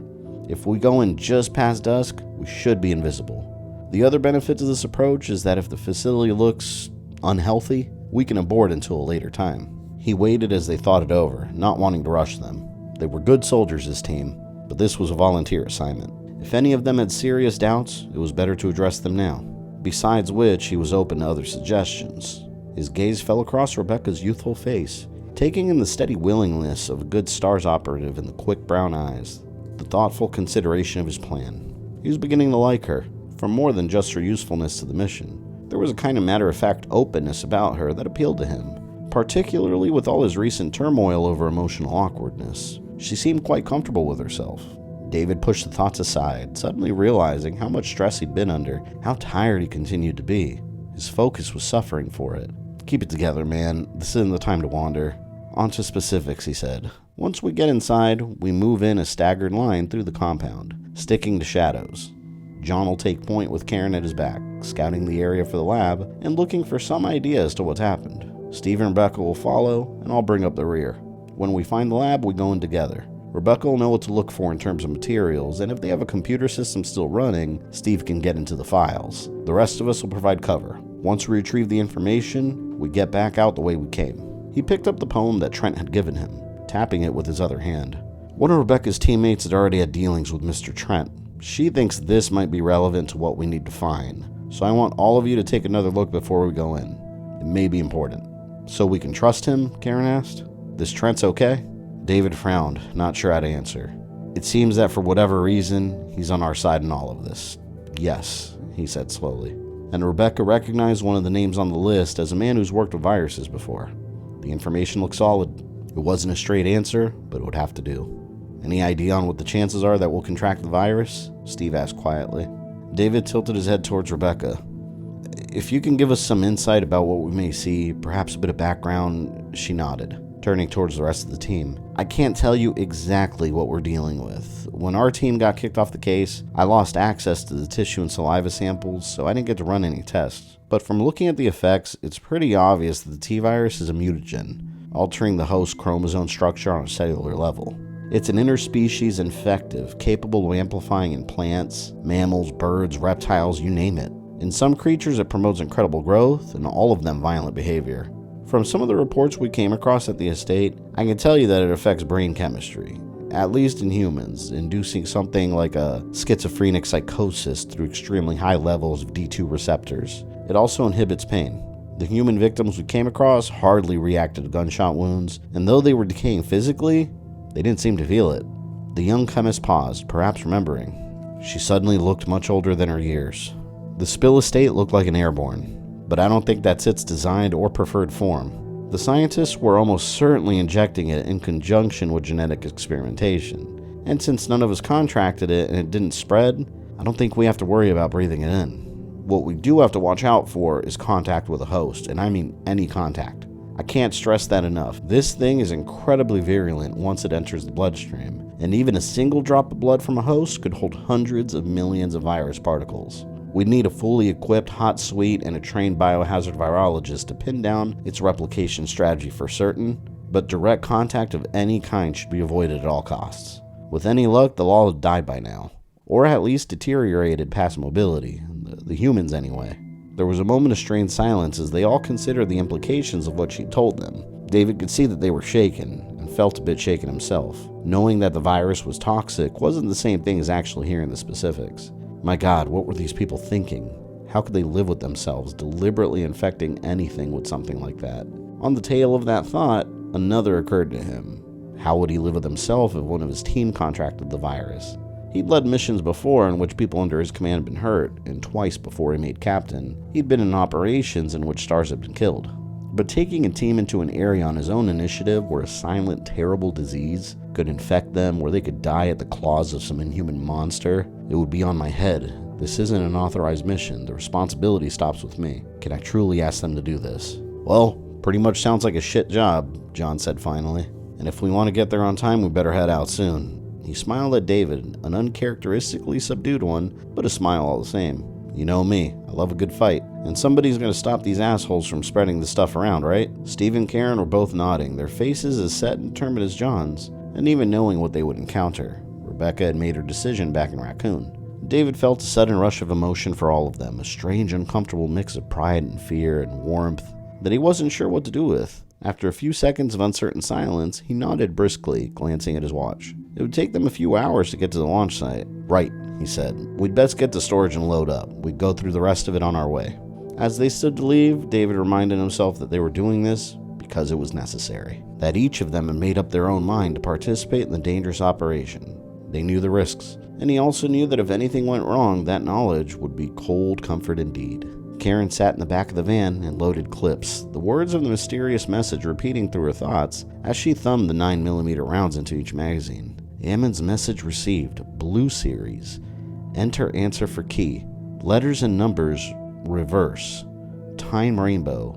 A: If we go in just past dusk, we should be invisible. The other benefit to this approach is that if the facility looks unhealthy, we can abort until a later time. He waited as they thought it over, not wanting to rush them. They were good soldiers, his team, but this was a volunteer assignment. If any of them had serious doubts, it was better to address them now. Besides which, he was open to other suggestions. His gaze fell across Rebecca's youthful face, taking in the steady willingness of a good STARS operative in the quick brown eyes, the thoughtful consideration of his plan. He was beginning to like her, for more than just her usefulness to the mission. There was a kind of matter-of-fact openness about her that appealed to him, particularly with all his recent turmoil over emotional awkwardness. She seemed quite comfortable with herself. David pushed the thoughts aside, suddenly realizing how much stress he'd been under, how tired he continued to be. His focus was suffering for it. "Keep it together, man. This isn't the time to wander. On to specifics," he said. "Once we get inside, we move in a staggered line through the compound, sticking to shadows. John will take point with Karen at his back, scouting the area for the lab and looking for some idea as to what's happened. Steve and Rebecca will follow, and I'll bring up the rear. When we find the lab, we go in together. Rebecca will know what to look for in terms of materials, and if they have a computer system still running, Steve can get into the files. The rest of us will provide cover. Once we retrieve the information, we get back out the way we came." He picked up the poem that Trent had given him, tapping it with his other hand. One of Rebecca's teammates had already had dealings with Mr. Trent. She thinks this might be relevant to what we need to find, so I want all of you to take another look before we go in. It may be important. So we can trust him? Karen asked. This Trent's okay? David frowned, not sure how to answer. It seems that for whatever reason, he's on our side in all of this. Yes, he said slowly. And Rebecca recognized one of the names on the list as a man who's worked with viruses before. The information looked solid. It wasn't a straight answer, but it would have to do. Any idea on what the chances are that we'll contract the virus? Steve asked quietly. David tilted his head towards Rebecca. If you can give us some insight about what we may see, perhaps a bit of background, she nodded, turning towards the rest of the team. I can't tell you exactly what we're dealing with. When our team got kicked off the case, I lost access to the tissue and saliva samples, so I didn't get to run any tests. But from looking at the effects, it's pretty obvious that the T-virus is a mutagen, altering the host chromosome structure on a cellular level. It's an interspecies infective, capable of amplifying in plants, mammals, birds, reptiles, you name it. In some creatures, it promotes incredible growth, and all of them violent behavior. From some of the reports we came across at the estate, I can tell you that it affects brain chemistry, at least in humans, inducing something like a schizophrenic psychosis through extremely high levels of D2 receptors. It also inhibits pain. The human victims we came across hardly reacted to gunshot wounds, and though they were decaying physically, they didn't seem to feel it. The young chemist paused, perhaps remembering. She suddenly looked much older than her years. The Spill estate looked like an airborne, but I don't think that's its designed or preferred form. The scientists were almost certainly injecting it in conjunction with genetic experimentation, and since none of us contracted it and it didn't spread, I don't think we have to worry about breathing it in. What we do have to watch out for is contact with a host, and I mean any contact. I can't stress that enough. This thing is incredibly virulent once it enters the bloodstream, and even a single drop of blood from a host could hold hundreds of millions of virus particles. We'd need a fully equipped hot suite and a trained biohazard virologist to pin down its replication strategy for certain, but direct contact of any kind should be avoided at all costs. With any luck, they'll all have died by now, or at least deteriorated past mobility, the humans anyway. There was a moment of strained silence as they all considered the implications of what she told them. David could see that they were shaken, and felt a bit shaken himself. Knowing that the virus was toxic wasn't the same thing as actually hearing the specifics. My God, what were these people thinking? How could they live with themselves, deliberately infecting anything with something like that? On the tail of that thought, another occurred to him. How would he live with himself if one of his team contracted the virus? He'd led missions before in which people under his command had been hurt, and twice before he made captain, he'd been in operations in which S.T.A.R.S had been killed. But taking a team into an area on his own initiative where a silent, terrible disease could infect them, where they could die at the claws of some inhuman monster, it would be on my head. This isn't an authorized mission. The responsibility stops with me. Can I truly ask them to do this? Well, pretty much sounds like a shit job, John said finally. And if we want to get there on time, we better head out soon. He smiled at David, an uncharacteristically subdued one, but a smile all the same. You know me, I love a good fight. And somebody's gonna stop these assholes from spreading this stuff around, right? Steve and Karen were both nodding, their faces as set and determined as John's, and even knowing what they would encounter. Rebecca had made her decision back in Raccoon. David felt a sudden rush of emotion for all of them, a strange, uncomfortable mix of pride and fear and warmth that he wasn't sure what to do with. After a few seconds of uncertain silence, he nodded briskly, glancing at his watch. It would take them a few hours to get to the launch site. Right, he said. We'd best get to storage and load up. We'd go through the rest of it on our way. As they stood to leave, David reminded himself that they were doing this because it was necessary. That each of them had made up their own mind to participate in the dangerous operation. They knew the risks, and he also knew that if anything went wrong, that knowledge would be cold comfort indeed. Karen sat in the back of the van and loaded clips, the words of the mysterious message repeating through her thoughts as she thumbed the 9mm rounds into each magazine. Ammon's message received, Blue Series. Enter answer for key. Letters and numbers, reverse. Time rainbow.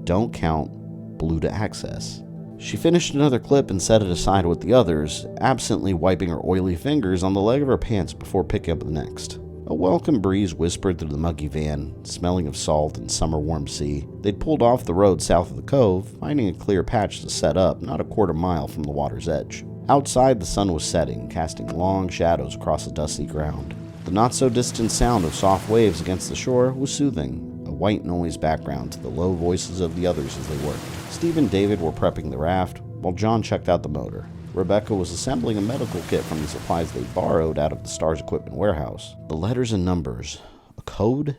A: Don't count, blue to access. She finished another clip and set it aside with the others, absently wiping her oily fingers on the leg of her pants before picking up the next. A welcome breeze whispered through the muggy van, smelling of salt and summer-warm sea. They'd pulled off the road south of the cove, finding a clear patch to set up not a quarter mile from the water's edge. Outside, the sun was setting, casting long shadows across the dusty ground. The not-so-distant sound of soft waves against the shore was soothing, a white noise background to the low voices of the others as they worked. Steve and David were prepping the raft, while John checked out the motor. Rebecca was assembling a medical kit from the supplies they borrowed out of the S.T.A.R.S equipment warehouse. The letters and numbers. A code?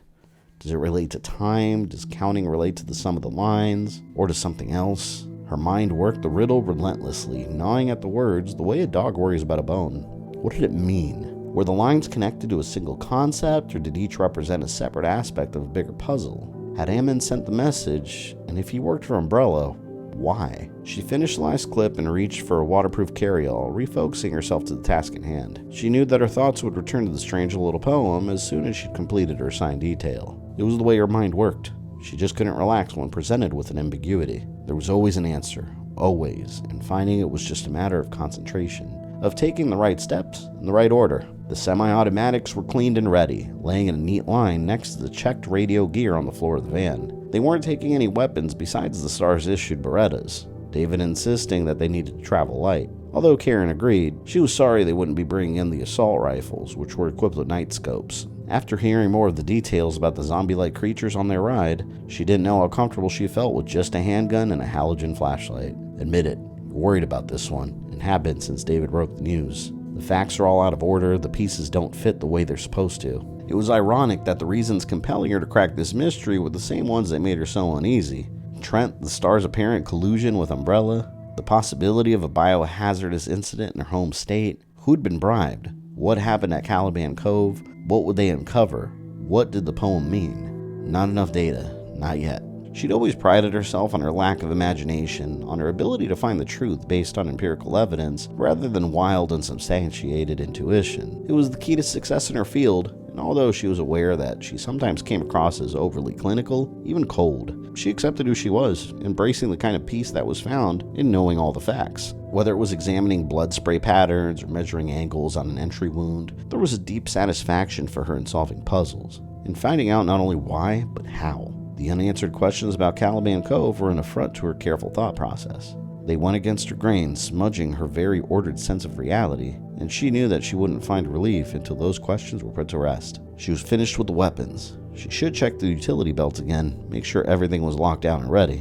A: Does it relate to time? Does counting relate to the sum of the lines? Or to something else? Her mind worked the riddle relentlessly, gnawing at the words the way a dog worries about a bone. What did it mean? Were the lines connected to a single concept, or did each represent a separate aspect of a bigger puzzle? Had Ammon sent the message, and if he worked for Umbrella, why? She finished the last clip and reached for a waterproof carry-all, refocusing herself to the task at hand. She knew that her thoughts would return to the strange little poem as soon as she'd completed her assigned detail. It was the way her mind worked. She just couldn't relax when presented with an ambiguity. There was always an answer, always, and finding it was just a matter of concentration, of taking the right steps in the right order. The semi-automatics were cleaned and ready, laying in a neat line next to the checked radio gear on the floor of the van. They weren't taking any weapons besides the S.T.A.R.S issued Berettas, David insisting that they needed to travel light. Although Karen agreed, she was sorry they wouldn't be bringing in the assault rifles, which were equipped with night scopes. After hearing more of the details about the zombie-like creatures on their ride, she didn't know how comfortable she felt with just a handgun and a halogen flashlight. Admit it, you're worried about this one, and have been since David wrote the news. The facts are all out of order, the pieces don't fit the way they're supposed to. It was ironic that the reasons compelling her to crack this mystery were the same ones that made her so uneasy. Trent, the S.T.A.R.S apparent collusion with Umbrella, the possibility of a biohazardous incident in her home state. Who'd been bribed? What happened at Caliban Cove? What would they uncover? What did the poem mean? Not enough data. Not yet. She'd always prided herself on her lack of imagination, on her ability to find the truth based on empirical evidence, rather than wild, unsubstantiated intuition. It was the key to success in her field, and although she was aware that she sometimes came across as overly clinical, even cold, she accepted who she was, embracing the kind of peace that was found in knowing all the facts. Whether it was examining blood spray patterns or measuring angles on an entry wound, there was a deep satisfaction for her in solving puzzles, in finding out not only why, but how. The unanswered questions about Caliban Cove were an affront to her careful thought process. They went against her grain, smudging her very ordered sense of reality, and she knew that she wouldn't find relief until those questions were put to rest. She was finished with the weapons. She should check the utility belt again, make sure everything was locked down and ready,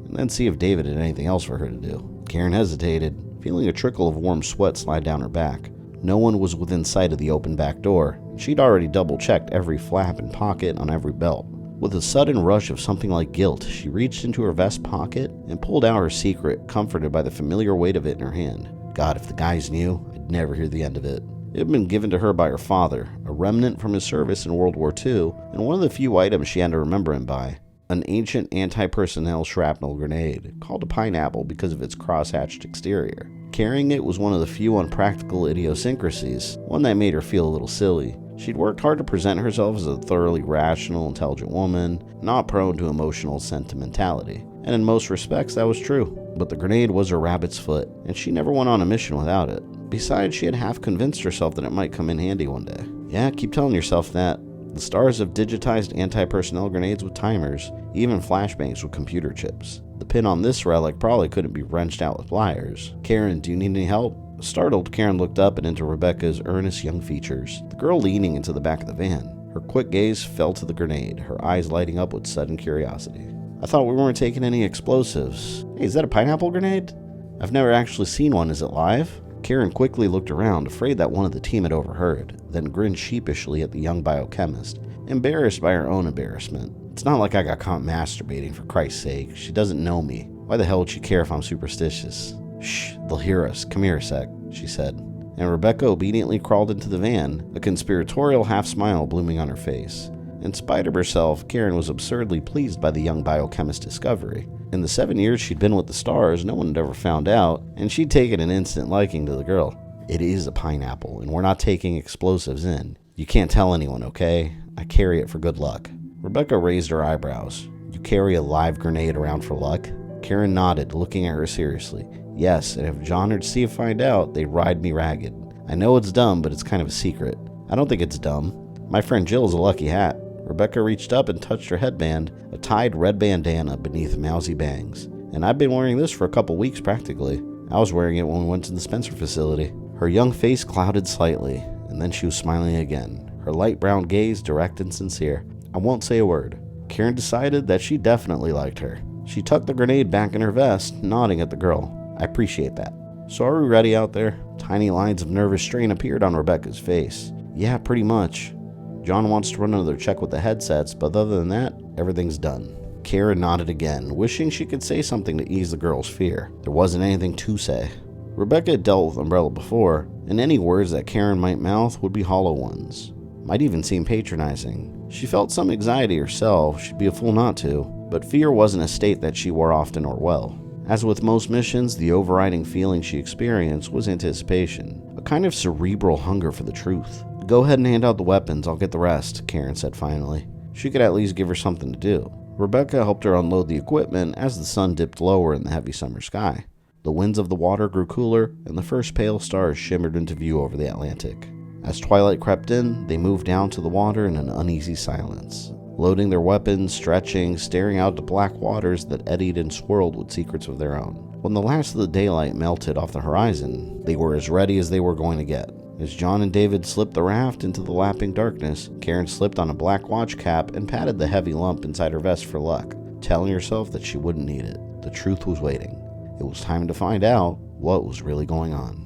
A: and then see if David had anything else for her to do. Karen hesitated, feeling a trickle of warm sweat slide down her back. No one was within sight of the open back door, and she'd already double-checked every flap and pocket on every belt. With a sudden rush of something like guilt, she reached into her vest pocket and pulled out her secret, comforted by the familiar weight of it in her hand. God, if the guys knew, I'd never hear the end of it. It had been given to her by her father, a remnant from his service in World War II, and one of the few items she had to remember him by. An ancient anti-personnel shrapnel grenade, called a pineapple because of its cross-hatched exterior. Carrying it was one of the few unpractical idiosyncrasies, one that made her feel a little silly. She'd worked hard to present herself as a thoroughly rational, intelligent woman, not prone to emotional sentimentality. And in most respects, that was true. But the grenade was her rabbit's foot, and she never went on a mission without it. Besides, she had half convinced herself that it might come in handy one day. Yeah, keep telling yourself that. The S.T.A.R.S have digitized anti-personnel grenades with timers, even flashbangs with computer chips. The pin on this relic probably couldn't be wrenched out with pliers. Karen, do you need any help? Startled, Karen looked up and into Rebecca's earnest young features, the girl leaning into the back of the van. Her quick gaze fell to the grenade, her eyes lighting up with sudden curiosity. I thought we weren't taking any explosives. Hey, is that a pineapple grenade? I've never actually seen one. Is it live? Karen quickly looked around, afraid that one of the team had overheard, then grinned sheepishly at the young biochemist, embarrassed by her own embarrassment. It's not like I got caught masturbating, for Christ's sake. She doesn't know me. Why the hell would she care if I'm superstitious? Shh, they'll hear us. Come here a sec, she said. And Rebecca obediently crawled into the van, a conspiratorial half-smile blooming on her face. In spite of herself, Karen was absurdly pleased by the young biochemist's discovery. In the 7 years she'd been with the S.T.A.R.S, no one had ever found out, and she'd taken an instant liking to the girl. It is a pineapple, and we're not taking explosives in. You can't tell anyone, okay? I carry it for good luck. Rebecca raised her eyebrows. You carry a live grenade around for luck? Karen nodded, looking at her seriously. Yes, and if John or Steve find out, they'd ride me ragged. I know it's dumb, but it's kind of a secret. I don't think it's dumb. My friend Jill is a lucky hat. Rebecca reached up and touched her headband, a tied red bandana beneath mousy bangs. And I've been wearing this for a couple weeks practically. I was wearing it when we went to the Spencer facility. Her young face clouded slightly, and then she was smiling again, her light brown gaze direct and sincere. I won't say a word. Karen decided that she definitely liked her. She tucked the grenade back in her vest, nodding at the girl. I appreciate that. "So are we ready out there?" Tiny lines of nervous strain appeared on Rebecca's face. "Yeah, pretty much. John wants to run another check with the headsets, but other than that, everything's done." Karen nodded again, wishing she could say something to ease the girl's fear. There wasn't anything to say. Rebecca had dealt with Umbrella before, and any words that Karen might mouth would be hollow ones. Might even seem patronizing. She felt some anxiety herself, she'd be a fool not to, but fear wasn't a state that she wore often or well. As with most missions, the overriding feeling she experienced was anticipation, a kind of cerebral hunger for the truth. "Go ahead and hand out the weapons, I'll get the rest," Karen said finally. She could at least give her something to do. Rebecca helped her unload the equipment as the sun dipped lower in the heavy summer sky. The winds of the water grew cooler, and the first pale stars shimmered into view over the Atlantic. As twilight crept in, they moved down to the water in an uneasy silence, loading their weapons, stretching, staring out at the black waters that eddied and swirled with secrets of their own. When the last of the daylight melted off the horizon, they were as ready as they were going to get. As John and David slipped the raft into the lapping darkness, Karen slipped on a black watch cap and patted the heavy lump inside her vest for luck, telling herself that she wouldn't need it. The truth was waiting. It was time to find out what was really going on.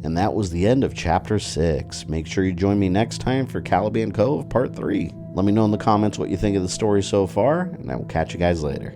A: And that was the end of Chapter 6. Make sure you join me next time for Caliban Cove Part 3. Let me know in the comments what you think of the story so far, and I will catch you guys later.